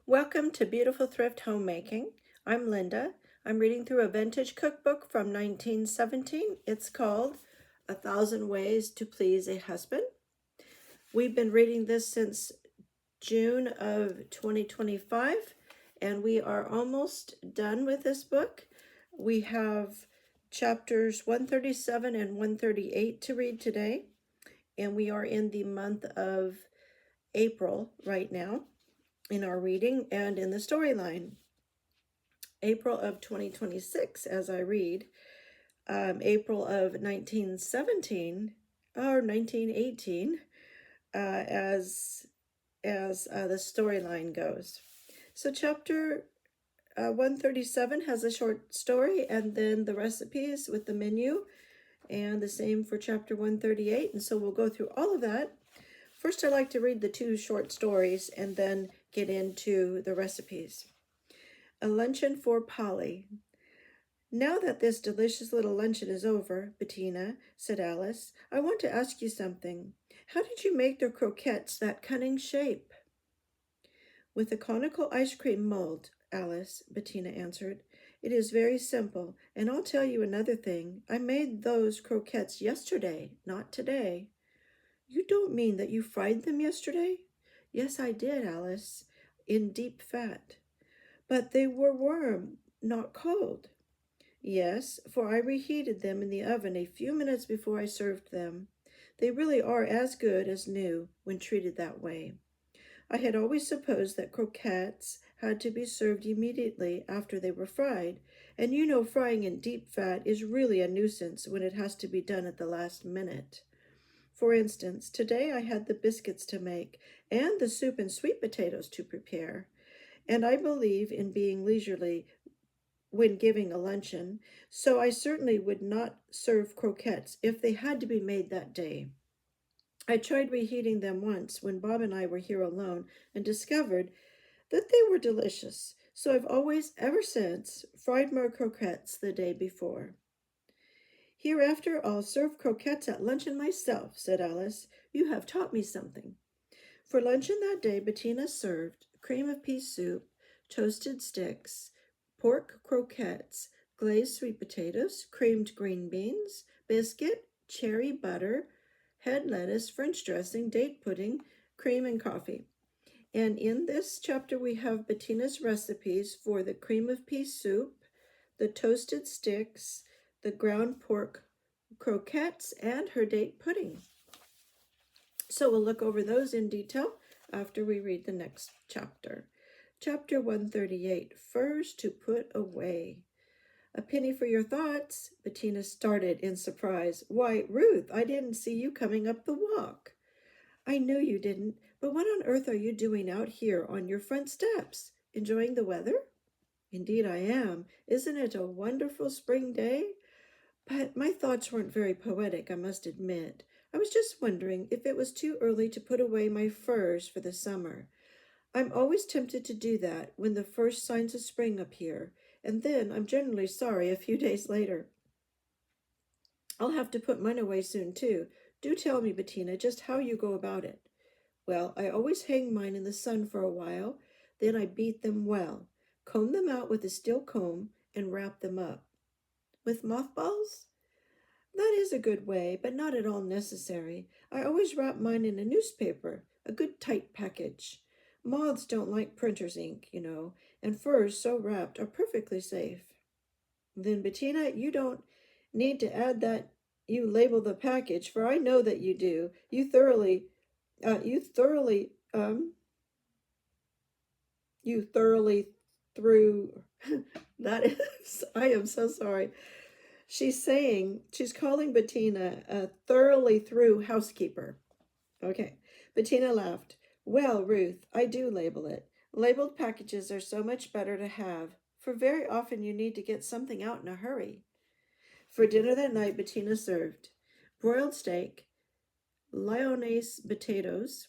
Welcome to Beautiful Thrift Homemaking. I'm Linda. I'm reading through a vintage cookbook from 1917. It's called A Thousand Ways to Please a Husband. We've been reading this since June of 2025, and we are almost done with this book. We have chapters 137 and 138 to read today, and we are in the month of April right now in our reading and in the storyline. April of 2026 as I read, April of 1917 or 1918 as the storyline goes. So chapter 137 has a short story and then the recipes with the menu, and the same for chapter 138, and so we'll go through all of that. First, I like to read the two short stories and then get into the recipes. A luncheon for Polly. Now that this delicious little luncheon is over, Bettina, said Alice, I want to ask you something. How did you make the croquettes that cunning shape? With a conical ice cream mold, Alice, Bettina answered. It is very simple, and I'll tell you another thing. I made those croquettes yesterday, not today. You don't mean that you fried them yesterday? Yes, I did, Alice, in deep fat. But they were warm, not cold. Yes, for I reheated them in the oven a few minutes before I served them. They really are as good as new when treated that way. I had always supposed that croquettes had to be served immediately after they were fried, and you know frying in deep fat is really a nuisance when it has to be done at the last minute. For instance, today I had the biscuits to make and the soup and sweet potatoes to prepare, and I believe in being leisurely when giving a luncheon, so I certainly would not serve croquettes if they had to be made that day. I tried reheating them once when Bob and I were here alone and discovered that they were delicious, so I've always, ever since, fried my croquettes the day before. Hereafter I'll serve croquettes at luncheon myself, said Alice. You have taught me something. For luncheon that day, Bettina served cream of pea soup, toasted sticks, pork croquettes, glazed sweet potatoes, creamed green beans, biscuit, cherry butter, head lettuce, French dressing, date pudding, cream, and coffee. And in this chapter, we have Bettina's recipes for the cream of pea soup, the toasted sticks, the ground pork croquettes, and her date pudding. So we'll look over those in detail after we read the next chapter. Chapter 138, Furs to Put Away. A penny for your thoughts, Bettina started in surprise. Why, Ruth, I didn't see you coming up the walk. I knew you didn't, but what on earth are you doing out here on your front steps? Enjoying the weather? Indeed I am. Isn't it a wonderful spring day? But my thoughts weren't very poetic, I must admit. I was just wondering if it was too early to put away my furs for the summer. I'm always tempted to do that when the first signs of spring appear, and then I'm generally sorry a few days later. I'll have to put mine away soon, too. Do tell me, Bettina, just how you go about it. Well, I always hang mine in the sun for a while, then I beat them well, comb them out with a steel comb, and wrap them up. With mothballs? That is a good way, but not at all necessary. I always wrap mine in a newspaper, a good tight package. Moths don't like printer's ink, you know, and furs so wrapped are perfectly safe. Then, Bettina, you don't need to add that you label the package, for I know that you do. You thoroughly through that is, I am so sorry. She's calling Bettina a thoroughly through housekeeper. Okay. Bettina laughed. Well, Ruth, I do label it. Labeled packages are so much better to have, for very often you need to get something out in a hurry. For dinner that night, Bettina served broiled steak, lyonnaise potatoes,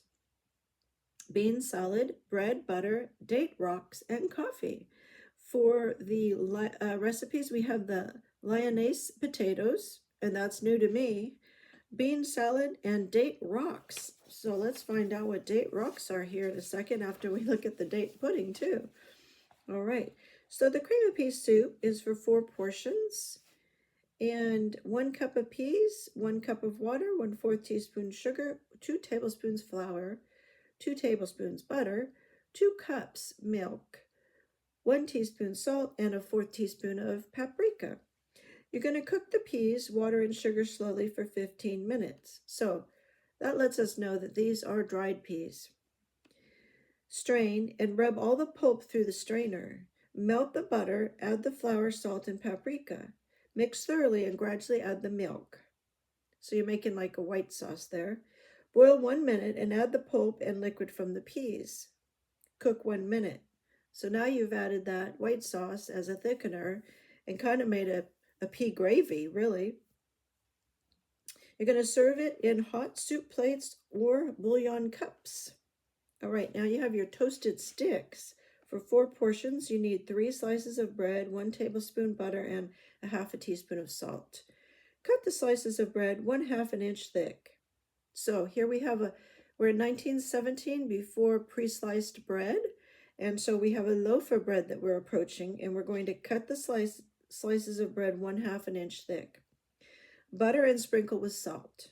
bean salad, bread, butter, date rocks, and coffee. For the recipes, we have the lyonnaise potatoes, and that's new to me, bean salad, and date rocks. So let's find out what date rocks are here in a second after we look at the date pudding too. All right, so the cream of pea soup is for 4 portions and 1 cup of peas, 1 cup of water, 1/4 teaspoon sugar, 2 tablespoons flour, 2 tablespoons butter, 2 cups milk, 1 teaspoon salt, and 1/4 teaspoon of paprika. You're going to cook the peas, water, and sugar slowly for 15 minutes. So that lets us know that these are dried peas. Strain and rub all the pulp through the strainer. Melt the butter, add the flour, salt, and paprika. Mix thoroughly and gradually add the milk. So you're making like a white sauce there. Boil 1 minute and add the pulp and liquid from the peas. Cook 1 minute. So now you've added that white sauce as a thickener and kind of made a pea gravy, really. You're going to serve it in hot soup plates or bouillon cups. All right, now you have your toasted sticks. For 4 portions, you need 3 slices of bread, 1 tablespoon butter, and 1/2 teaspoon of salt. Cut the slices of bread 1/2 inch thick. So here we're in 1917 before pre-sliced bread. And so we have a loaf of bread that we're approaching, and we're going to cut the slices of bread 1/2 inch thick. Butter and sprinkle with salt.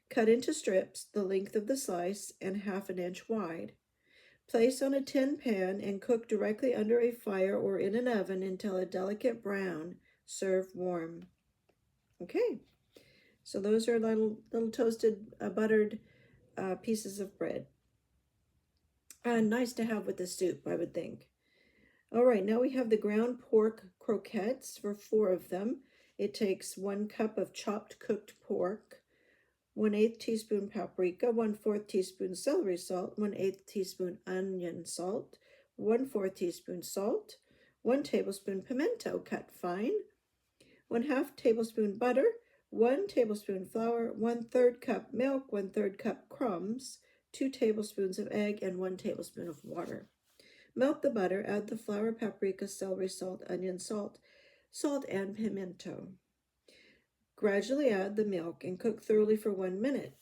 Cut into strips the length of the slice and 1/2 inch wide. Place on a tin pan and cook directly under a fire or in an oven until a delicate brown. Serve warm. Okay, so those are little toasted, buttered pieces of bread. Nice to have with the soup, I would think. All right, now we have the ground pork croquettes for 4 of them. It takes 1 cup of chopped cooked pork, 1/8 teaspoon paprika, 1/4 teaspoon celery salt, 1/8 teaspoon onion salt, 1/4 teaspoon salt, 1 tablespoon pimento cut fine, 1/2 tablespoon butter, 1 tablespoon flour, 1/3 cup milk, 1/3 cup crumbs, 2 tablespoons of egg, and 1 tablespoon of water. Melt the butter, add the flour, paprika, celery salt, onion salt, and pimento. Gradually add the milk and cook thoroughly for 1 minute.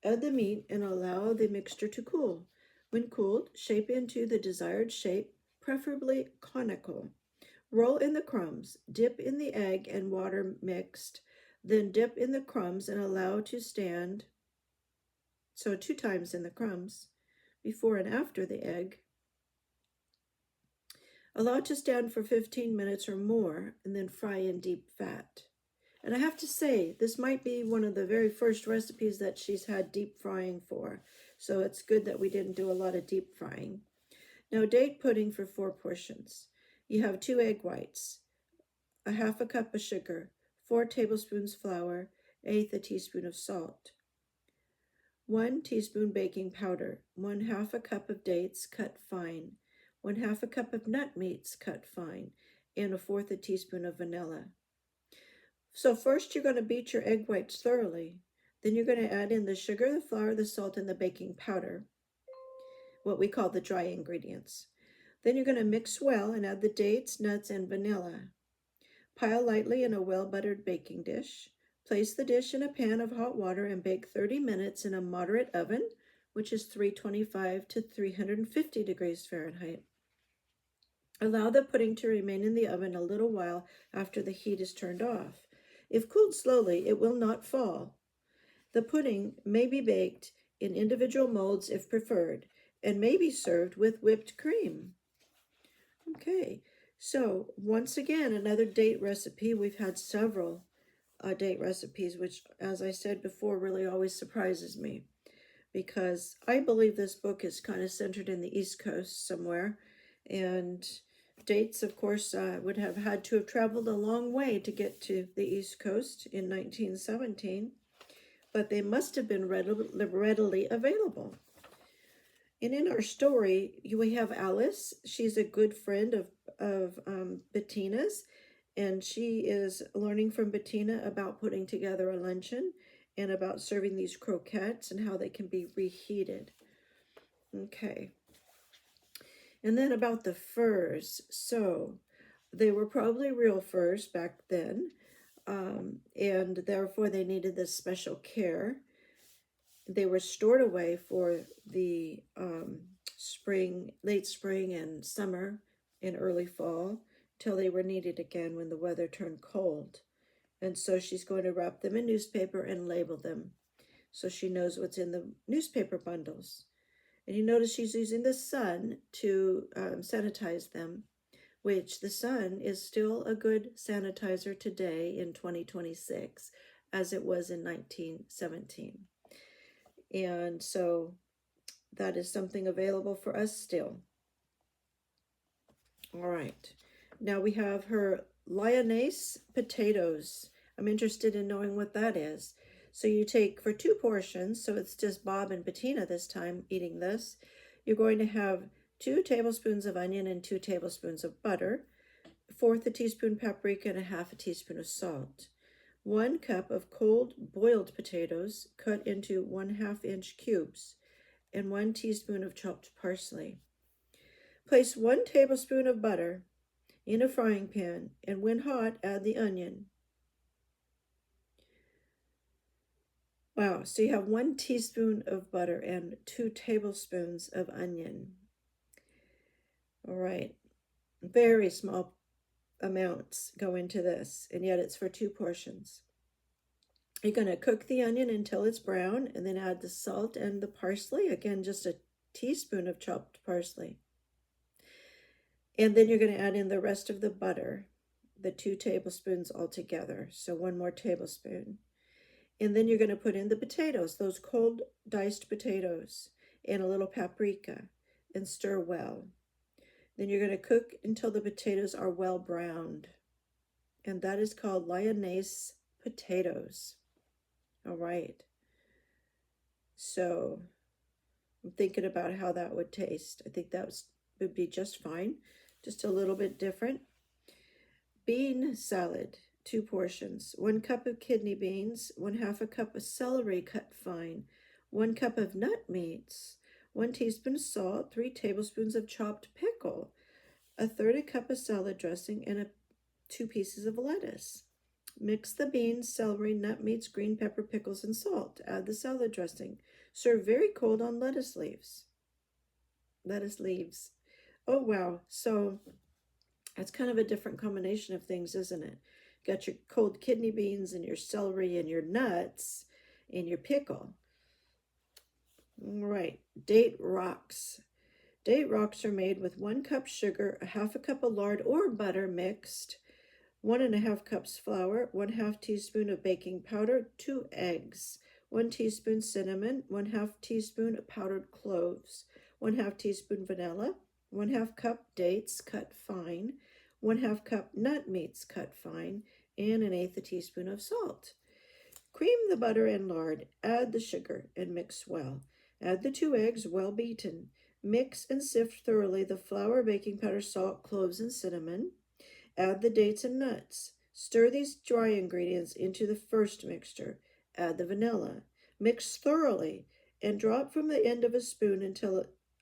Add the meat and allow the mixture to cool. When cooled, shape into the desired shape, preferably conical. Roll in the crumbs, dip in the egg and water mixed, then dip in the crumbs and allow to stand, so 2 times in the crumbs, before and after the egg. Allow to stand for 15 minutes or more, and then fry in deep fat. And I have to say, this might be one of the very first recipes that she's had deep frying for. So it's good that we didn't do a lot of deep frying. Now, date pudding for 4 portions. You have 2 egg whites, 1/2 cup of sugar, 4 tablespoons flour, 1/8 teaspoon of salt, 1 teaspoon baking powder, 1/2 cup of dates cut fine, 1/2 cup of nut meats cut fine, and 1/4 teaspoon of vanilla. So first you're going to beat your egg whites thoroughly. Then you're going to add in the sugar, the flour, the salt, and the baking powder, what we call the dry ingredients. Then you're going to mix well and add the dates, nuts, and vanilla. Pile lightly in a well-buttered baking dish. Place the dish in a pan of hot water and bake 30 minutes in a moderate oven, which is 325 to 350 degrees Fahrenheit. Allow the pudding to remain in the oven a little while after the heat is turned off. If cooled slowly, it will not fall. The pudding may be baked in individual molds if preferred, and may be served with whipped cream. Okay, so once again, another date recipe. We've had several date recipes, which, as I said before, really always surprises me, because I believe this book is kind of centered in the East Coast somewhere, and dates, of course, would have had to have traveled a long way to get to the East Coast in 1917, but they must have been readily available. And in our story, we have Alice. She's a good friend of Bettina's, and she is learning from Bettina about putting together a luncheon and about serving these croquettes and how they can be reheated. Okay. And then about the furs. So they were probably real furs back then, and therefore they needed this special care. they were stored away for the late spring and summer and early fall, till they were needed again when the weather turned cold. And so she's going to wrap them in newspaper and label them so she knows what's in the newspaper bundles. And you notice she's using the sun to sanitize them, which the sun is still a good sanitizer today in 2026, as it was in 1917. And so that is something available for us still. All right. Now we have her lyonnaise potatoes. I'm interested in knowing what that is. So you take, for 2 portions, so it's just Bob and Bettina this time eating this, you're going to have 2 tablespoons of onion and 2 tablespoons of butter, 1/4 a teaspoon paprika, and 1/2 a teaspoon of salt. 1 cup of cold boiled potatoes cut into 1/2 inch cubes, and 1 teaspoon of chopped parsley. Place 1 tablespoon of butter in a frying pan, and when hot, add the onion. Wow, so you have 1 teaspoon of butter and 2 tablespoons of onion. All right, very small amounts go into this, and yet it's for 2 portions. You're going to cook the onion until it's brown, and then add the salt and the parsley. Again, just a teaspoon of chopped parsley. And then you're going to add in the rest of the butter, the 2 tablespoons altogether. So 1 more tablespoon. And then you're going to put in the potatoes, those cold diced potatoes, and a little paprika, and stir well. Then you're going to cook until the potatoes are well browned. And that is called lyonnaise potatoes. All right. So I'm thinking about how that would taste. I think that would be just fine. Just a little bit different. Bean salad, 2 portions. 1 cup of kidney beans, 1/2 a cup of celery cut fine, 1 cup of nut meats, 1 teaspoon of salt, 3 tablespoons of chopped pickle, 1/3 a cup of salad dressing, and 2 pieces of lettuce. Mix the beans, celery, nut meats, green pepper, pickles, and salt. Add the salad dressing. Serve very cold on lettuce leaves. Lettuce leaves. Oh, wow. So that's kind of a different combination of things, isn't it? Got your cold kidney beans and your celery and your nuts and your pickle. All right, date rocks. Date rocks are made with 1 cup sugar, 1/2 a cup of lard or butter mixed, 1 1/2 cups flour, 1/2 teaspoon of baking powder, 2 eggs, 1 teaspoon cinnamon, 1/2 teaspoon of powdered cloves, 1/2 teaspoon vanilla, 1/2 cup dates cut fine, 1/2 cup nut meats cut fine, and 1/8 a teaspoon of salt. Cream the butter and lard, add the sugar, and mix well. Add the 2 eggs well beaten. Mix and sift thoroughly the flour, baking powder, salt, cloves, and cinnamon. Add the dates and nuts. Stir these dry ingredients into the first mixture. Add the vanilla. Mix thoroughly and drop from the end of a spoon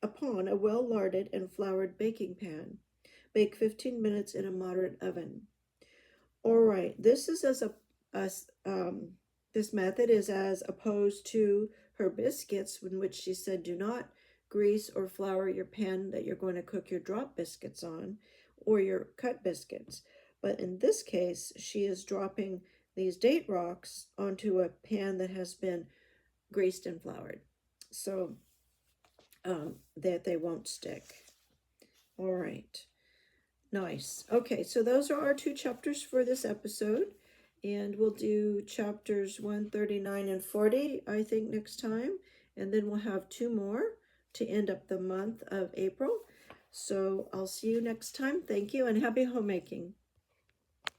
upon a well-larded and floured baking pan. Bake 15 minutes in a moderate oven. All right, this is this method is as opposed to her biscuits, in which she said do not grease or flour your pan that you're going to cook your drop biscuits on, or your cut biscuits. But in this case, she is dropping these date rocks onto a pan that has been greased and floured, so that they won't stick. All right, nice. Okay, so those are our 2 chapters for this episode, and we'll do chapters 139 and 40, I think, next time, and then we'll have 2 more to end up the month of April. So I'll see you next time. Thank you, and happy homemaking.